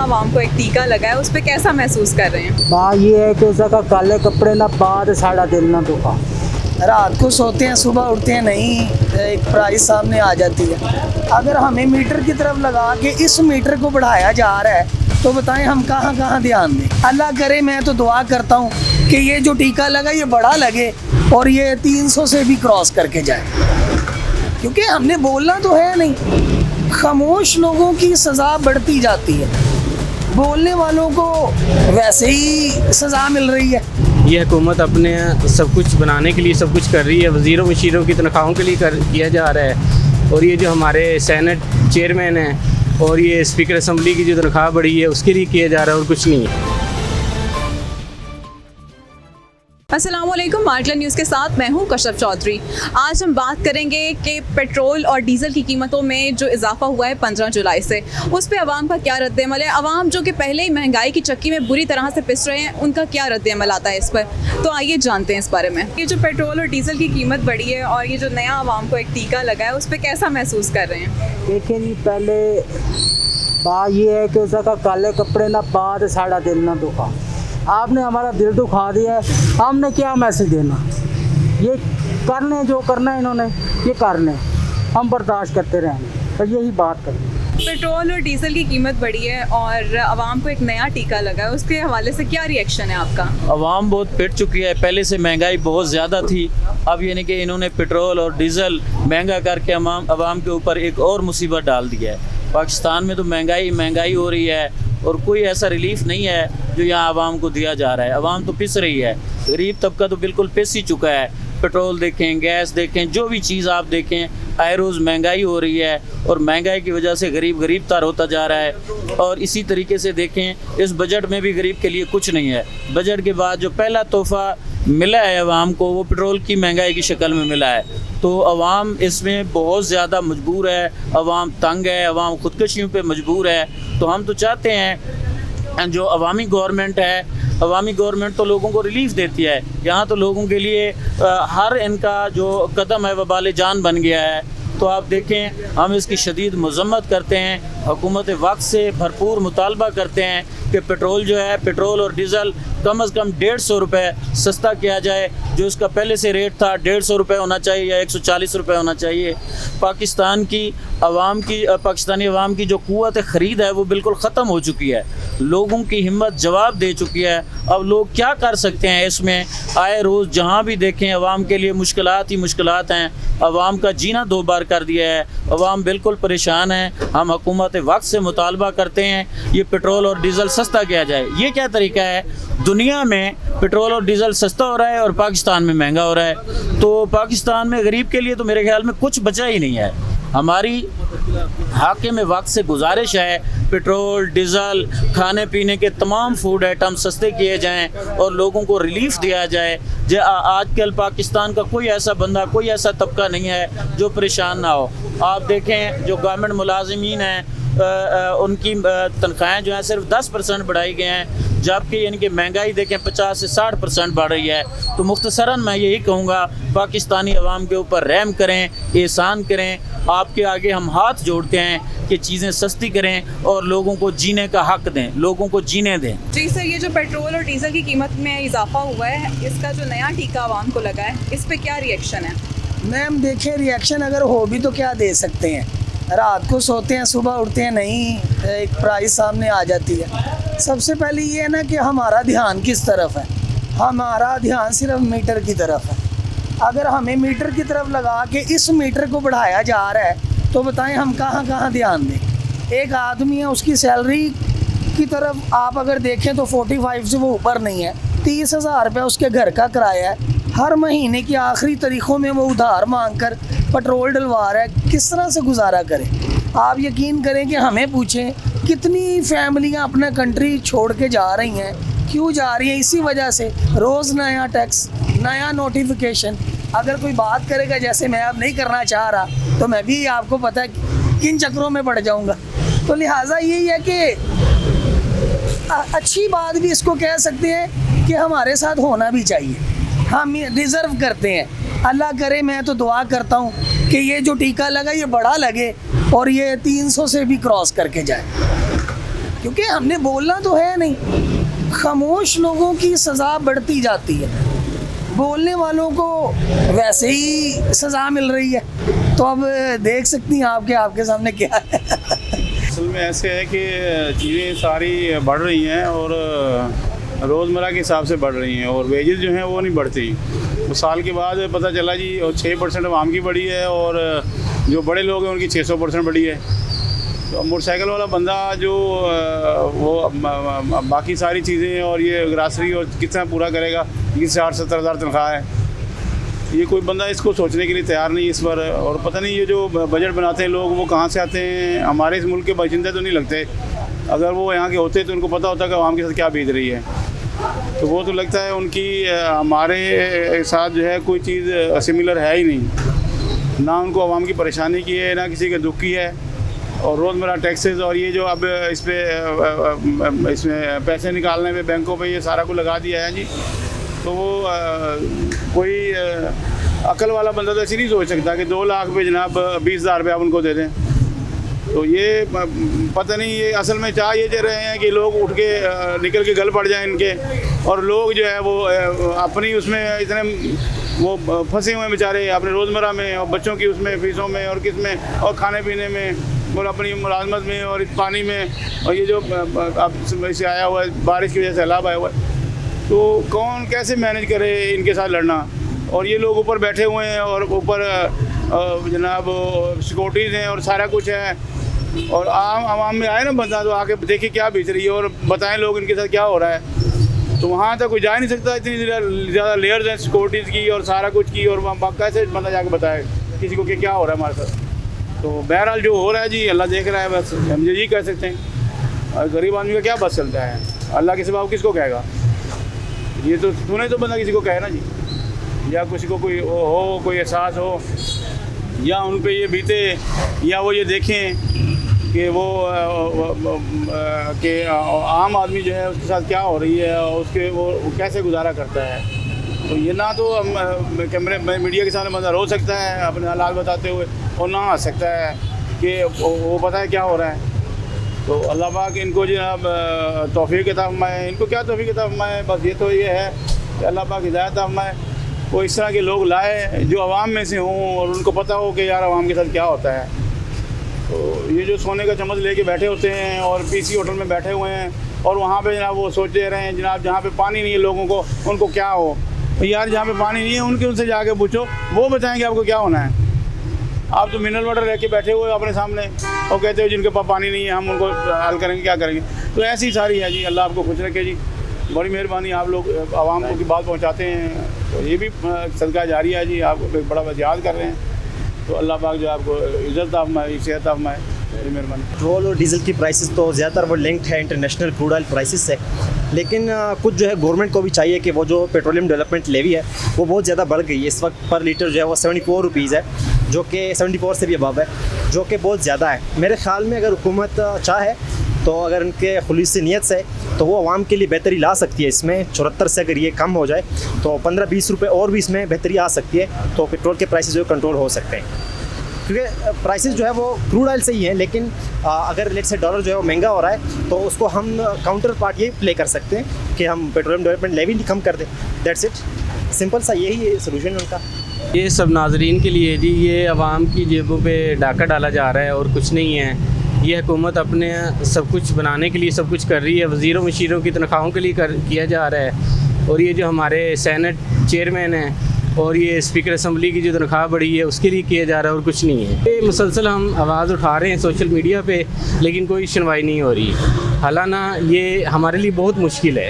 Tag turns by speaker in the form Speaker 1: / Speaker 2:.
Speaker 1: आवाम को एक टीका लगा है, उस पर कैसा महसूस कर रहे हैं?
Speaker 2: बात ये है कि उसका काले कपड़े ना बाद साड़ा दिल ना दुखा।
Speaker 3: रात को सोते हैं, सुबह उठते हैं, नहीं एक प्राइस सामने आ जाती है। अगर हमें मीटर की तरफ लगा के इस मीटर को बढ़ाया जा रहा है तो बताएं हम कहाँ कहाँ ध्यान दें। अल्लाह करे, मैं तो दुआ करता हूँ कि ये जो टीका लगा ये बड़ा लगे और ये 300 से भी क्रॉस करके जाए, क्योंकि हमने बोलना तो है नहीं। खामोश लोगों की सज़ा बढ़ती जाती है, बोलने वालों को वैसे ही सज़ा मिल रही है।
Speaker 4: ये हुकूमत अपने सब कुछ बनाने के लिए सब कुछ कर रही है, वज़ीरों मशीरों की तनख्वाहों के लिए किया जा रहा है। और ये जो हमारे सेनेट चेयरमैन हैं और ये स्पीकर असम्बली की जो तनख्वाह बढ़ी है उसके लिए किया जा रहा है और कुछ नहीं है।
Speaker 1: अस्सलामुअलैकुम, मार्टला न्यूज़ के साथ मैं हूं कशफ चौधरी। आज हम बात करेंगे कि पेट्रोल और डीज़ल की कीमतों में जो इजाफा हुआ है 15 जुलाई से, उस पर आवाम का क्या रद्द-ए-अमल है। आवाम जो कि पहले ही महंगाई की चक्की में बुरी तरह से पिस रहे हैं, उनका क्या रद्द-ए-अमल आता है इस पर, तो आइए जानते हैं इस बारे में। ये जो पेट्रोल और डीज़ल की कीमत बढ़ी है और ये जो नया आवाम को एक टीका लगा है, उस पर कैसा महसूस कर रहे हैं?
Speaker 2: देखिए जी, पहले बात ये है कि उसका काले कपड़े ना बाद साड़ा दिल ना दुखा। आपने हमारा दिल दुखा दिया है, हमने क्या मैसेज देना। ये करने जो करना है इन्होंने ये करने, हम बर्दाश्त करते रहेंगे और यही बात करें।
Speaker 1: पेट्रोल और डीज़ल की कीमत बढ़ी है और आवाम को एक नया टीका लगा है, उसके हवाले से क्या रिएक्शन है आपका?
Speaker 5: आवाम बहुत पिट चुकी है। पहले से महंगाई बहुत ज़्यादा थी, अब यानी कि इन्होंने पेट्रोल और डीज़ल महंगा करके आवाम के ऊपर एक और मुसीबत डाल दिया है। पाकिस्तान में तो महंगाई हो रही है और कोई ऐसा रिलीफ नहीं है जो यहाँ आवाम को दिया जा रहा है। आवाम तो पिस रही है, गरीब तबका तो बिल्कुल पिस ही चुका है। पेट्रोल देखें, गैस देखें, जो भी चीज़ आप देखें, आए रोज़ महंगाई हो रही है और महंगाई की वजह से गरीब तर होता जा रहा है। और इसी तरीके से देखें, इस बजट में भी गरीब के लिए कुछ नहीं है। बजट के बाद जो पहला तोहफ़ा मिला है आवाम को वो पेट्रोल की महंगाई की शक्ल में मिला है। तो अवाम इसमें बहुत ज़्यादा मजबूर है, अवाम तंग है, अवाम ख़ुदकशियों पे मजबूर है। तो हम तो चाहते हैं जो अवामी गवर्नमेंट है, अवामी गवर्नमेंट तो लोगों को रिलीफ देती है, यहाँ तो लोगों के लिए हर इनका जो कदम है वबाल जान बन गया है। तो आप देखें, हम इसकी शदीद मज़म्मत करते हैं, हुकूमत वक्त से भरपूर मुतालबा करते हैं कि पेट्रोल जो है, पेट्रोल और डीज़ल कम से कम 150 रुपये सस्ता किया जाए। जो इसका पहले से रेट था 150 रुपये होना चाहिए या 140 रुपये होना चाहिए। पाकिस्तानी अवाम की जो क़ुव्वत ख़रीद है वो बिल्कुल ख़त्म हो चुकी है। लोगों की हिम्मत जवाब दे चुकी है। अब लोग क्या कर सकते हैं इसमें? आए रोज़ जहाँ भी देखें अवाम के लिए मुश्किलात ही मुश्किलात हैं। अवाम का जीना दो बार कर दिया है, अवाम बिल्कुल परेशान है। हम हुकूमत वक्त से मुतालबा करते हैं ये पेट्रोल और डीज़ल सस्ता किया जाए। ये क्या तरीका है? दुनिया में पेट्रोल और डीज़ल सस्ता हो रहा है और पाकिस्तान में महंगा हो रहा है। तो पाकिस्तान में गरीब के लिए तो मेरे ख्याल में कुछ बचा ही नहीं है। हमारी हाकिम वक्त से गुजारिश है पेट्रोल, डीज़ल, खाने पीने के तमाम फूड आइटम सस्ते किए जाएं और लोगों को रिलीफ दिया जाए। आजकल पाकिस्तान का कोई ऐसा बंदा, कोई ऐसा तबका नहीं है जो परेशान ना हो। आप देखें, जो गवर्नमेंट मुलाजिमीन हैं उनकी तनख्वाहें जो हैं सिर्फ 10% बढ़ाई गए हैं, जबकि यानी कि महंगाई देखें 50 से 60% बढ़ रही है। तो मुख्तसरन मैं यही कहूँगा, पाकिस्तानी अवाम के ऊपर रहम करें, एहसान करें। आपके आगे हम हाथ जोड़ते हैं कि चीज़ें सस्ती करें और लोगों को जीने का हक दें, लोगों को जीने दें।
Speaker 1: जी सर, ये जो पेट्रोल और डीज़ल की कीमत में इजाफा हुआ है, इसका जो नया टीका आवाम को लगा है, इस पर क्या रिएक्शन है?
Speaker 3: मैम देखें, रिएक्शन अगर हो भी तो क्या दे सकते हैं। रात को सोते हैं, सुबह उठते हैं, नहीं एक प्राइस सामने आ जाती है। सबसे पहले ये है ना कि हमारा ध्यान किस तरफ है। हमारा ध्यान सिर्फ मीटर की तरफ है। अगर हमें मीटर की तरफ लगा के इस मीटर को बढ़ाया जा रहा है तो बताएं हम कहाँ कहाँ ध्यान दें। एक आदमी है, उसकी सैलरी की तरफ आप अगर देखें तो 45 से वो ऊपर नहीं है। 30,000 रुपये उसके घर का किराया है। हर महीने की आखिरी तारीखों में वो उधार मांग कर पेट्रोल डलवा रहा है। किस तरह से गुजारा करें? आप यकीन करें कि हमें पूछें कितनी फैमिलियां अपना कंट्री छोड़ के जा रही हैं। क्यों जा रही हैं? इसी वजह से रोज़ नया टैक्स, नया नोटिफिकेशन। अगर कोई बात करेगा, जैसे मैं अब नहीं करना चाह रहा, तो मैं भी आपको पता है किन चक्रों में पड़ जाऊंगा। तो लिहाजा यही है कि अच्छी बात भी इसको कह सकते हैं कि हमारे साथ होना भी चाहिए। हम डिज़र्व करते हैं। अल्लाह करे, मैं तो दुआ करता हूँ कि ये जो टीका लगा ये बड़ा लगे और ये 300 से भी क्रॉस करके जाए। क्योंकि हमने बोलना तो है नहीं। खामोश लोगों की सज़ा बढ़ती जाती है, बोलने वालों को वैसे ही सज़ा मिल रही है। तो अब देख सकती हैं आपके सामने क्या है।
Speaker 6: असल में ऐसे है कि चीज़ें सारी बढ़ रही हैं और रोज़मर्रा के हिसाब से बढ़ रही हैं और वेजेस जो हैं वो नहीं बढ़ती। तो साल के बाद पता चला जी 6% आवाम की बढ़ी है और जो बड़े लोग हैं उनकी 600% बढ़ी है। तो मोटरसाइकिल वाला बंदा जो वो बाकी सारी चीज़ें और ये ग्रासरी और कितना पूरा करेगा, इसकी 60-70 हज़ार तनख्वाह है। ये कोई बंदा इसको सोचने के लिए तैयार नहीं इस पर। और पता नहीं ये जो बजट बनाते हैं लोग वो कहाँ से आते हैं, हमारे इस मुल्क के बाशिंदे तो नहीं लगते। अगर वो यहाँ के होते तो उनको पता होता कि आवाम के साथ क्या बीत रही है। तो वो तो लगता है उनकी हमारे साथ जो है कोई चीज़ सिमिलर है ही नहीं। ना उनको आवाम की परेशानी की है, ना किसी के दुख की है। और रोज़मर्रा टैक्सेस और ये जो अब इसमें पैसे निकालने पे बैंकों पे ये सारा कुछ लगा दिया है जी। तो वो कोई अकल वाला बंदा तो ऐसे नहीं सोच सकता कि 2 लाख पे जनाब 20,000 रुपये आप उनको दे दें। तो ये पता नहीं ये असल में चाह ये दे रहे हैं कि लोग उठ के निकल के गल पड़ जाएं इनके, और लोग जो है वो अपनी उसमें इतने वो फंसे हुए हैं बेचारे अपने रोज़मर्रा में और बच्चों की उसमें फ़ीसों में और किस में और खाने पीने में और अपनी मुलाजमत में और इस पानी में। और ये जो अब से आया हुआ है बारिश की वजह से सैलाब आया हुआ है, तो कौन कैसे मैनेज करे इनके साथ लड़ना। और ये लोग ऊपर बैठे हुए हैं और ऊपर जनाब सिक्योरिटीज़ हैं और सारा कुछ है। और आवाम में आए ना बंदा तो आके देखे क्या बीत रही है और बताएं लोग इनके साथ क्या हो रहा है। तो वहाँ तक कोई जा नहीं सकता, इतनी ज़्यादा लेयर्स हैं सिक्योरिटीज़ की और सारा कुछ की, और वहाँ कैसे बंदा जाके बताए किसी को कि क्या हो रहा है हमारे साथ। तो बहरहाल जो हो रहा है जी अल्लाह देख रहा है, बस हम यही कह सकते हैं। और गरीब आदमी का क्या बस चलता है, अल्लाह के सिवा किसको कहेगा। ये तो सुने तो बंदा किसी को कहे ना जी, या किसी को कोई हो कोई एहसास हो, या उन पे ये बीते, या वो ये देखें कि वो कि आम आदमी जो है उसके साथ क्या हो रही है और उसके वो कैसे गुजारा करता है। तो ये ना तो कैमरे मीडिया के सामने बंदा रो सकता है अपने हालात बताते हुए, और ना आ सकता है कि वो पता है क्या हो रहा है। तो अल्लाह पाक इनको जनाब तौफीक अता फरमाए। इनको क्या तौफीक अता फरमाए, बस ये तो ये है कि अल्लाह पाक हिदायत अता फरमाए, वो इस तरह के लोग लाए जो आवाम में से हों और उनको पता हो कि यार आवाम के साथ क्या होता है। तो ये जो सोने का चम्मच लेके बैठे होते हैं और पीसी होटल में बैठे हुए हैं और वहाँ पे जनाब वो सोचते रहे हैं जनाब जहाँ पे पानी नहीं है लोगों को उनको क्या हो। तो यार जहाँ पे पानी नहीं है उनसे जाके पूछो, वो बताएंगे आपको क्या होना है। आप तो मिनरल वाटर रह के बैठे हुए अपने सामने और कहते हो जिनके पास पानी नहीं है हम उनको हल करेंगे, क्या करेंगे। तो ऐसी सारी है जी, अल्लाह आपको खुश रखे जी। बड़ी मेहरबानी, आप लोग आवाम को की बात पहुँचाते हैं, तो ये भी सदका जारी है जी, आपको एक बड़ा याद कर रहे हैं। तो अल्लाह पाक जो आपको इज़्ज़त आफ़माए, सेहत आफ़माए, बड़ी मेहरबानी।
Speaker 7: पेट्रोल और डीजल की प्राइसेस तो ज़्यादातर वो लिंक्ड है इंटरनेशनल क्रूड ऑयल प्राइसेस से, लेकिन कुछ जो है गवर्नमेंट को भी चाहिए कि वो जो पेट्रोलियम डेवलपमेंट लेवी है वो बहुत ज़्यादा बढ़ गई है। इस वक्त पर लीटर जो है वो 74 रुपीज़ है, जो कि 74 से भी अबव है, जो कि बहुत ज़्यादा है। मेरे ख़्याल में अगर हुकूमत चाहे तो अगर उनके खुलीस नीयत से तो वो आवाम के लिए बेहतरी ला सकती है। इसमें 74 से अगर ये कम हो जाए तो 15-20 रुपये और भी इसमें बेहतरी आ सकती है, तो पेट्रोल के प्राइसेस जो कंट्रोल हो सकते हैं। क्योंकि प्राइसेस जो है वो क्रूड ऑयल से ही हैं, लेकिन अगर लेट से डॉलर जो है वो महंगा हो रहा है तो उसको हम काउंटर पार्ट ये प्ले कर सकते हैं कि हम पेट्रोलियम डेवलपमेंट लेवी कम कर दें। दैट्स इट, सिंपल सा यही सोल्यूशन है उनका।
Speaker 4: ये सब नाजरीन के लिए जी, ये आवाम की जेबों पे डाका डाला जा रहा है और कुछ नहीं है। ये हुकूमत अपने सब कुछ बनाने के लिए सब कुछ कर रही है, वज़ीरों मशीरों की तनख्वाहों के लिए किया जा रहा है। और ये जो हमारे सेनेट चेयरमैन हैं और ये स्पीकर असम्बली की जो तनख्वाह बढ़ी है उसके लिए किया जा रहा है और कुछ नहीं है। ये मुसलसल हम आवाज़ उठा रहे हैं सोशल मीडिया पे, लेकिन कोई सुनवाई नहीं हो रही। हालांकि ये हमारे लिए बहुत मुश्किल है।